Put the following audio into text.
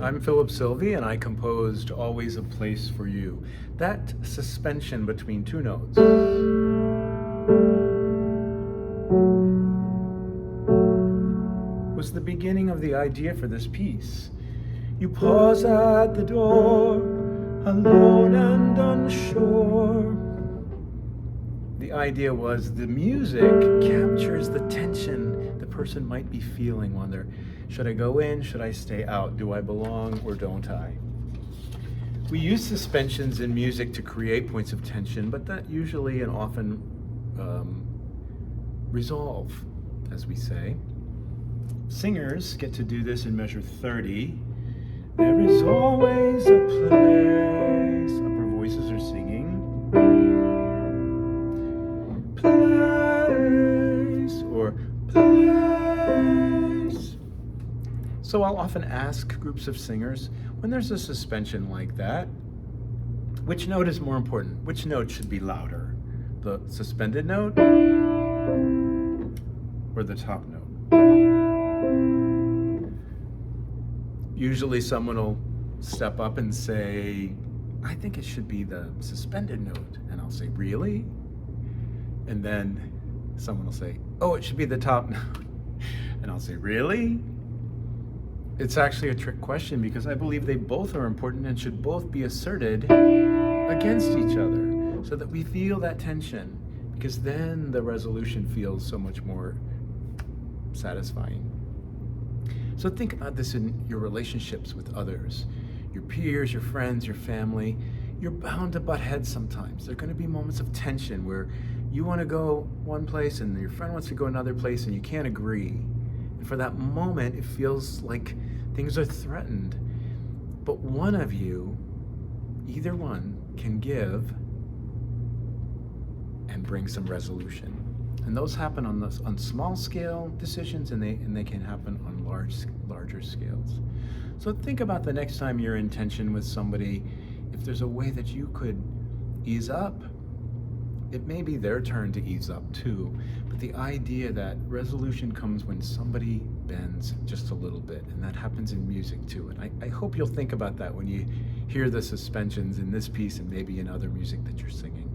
I'm Philip Silvey, and I composed Always a Place for You. That suspension between two notes was the beginning of the idea for this piece. You pause at the door, alone and unsure. The idea was the music captures the tension the person might be feeling when they're, should I go in, should I stay out, do I belong or don't I? We use suspensions in music to create points of tension, but that usually and often resolve, as we say. Singers get to do this in measure 30. There is always a place. Upper voices are singing. Place or place. So I'll often ask groups of singers, when there's a suspension like that, which note is more important? Which note should be louder? The suspended note or the top note? Usually someone will step up and say, I think it should be the suspended note. And I'll say, really? And then someone will say, oh, it should be the top note. And I'll say, really? It's actually a trick question because I believe they both are important and should both be asserted against each other so that we feel that tension, because then the resolution feels so much more satisfying. So think about this in your relationships with others, your peers, your friends, your family. You're bound to butt heads sometimes. There are going to be moments of tension where you want to go one place and your friend wants to go another place and you can't agree. And for that moment, it feels like things are threatened. But one of you, either one, can give and bring some resolution. And those happen on small scale decisions, and they can happen on larger scales. So think about the next time you're in tension with somebody, if there's a way that you could ease up. It may be their turn to ease up too, but the idea that resolution comes when somebody bends just a little bit, and that happens in music too. And I hope you'll think about that when you hear the suspensions in this piece and maybe in other music that you're singing.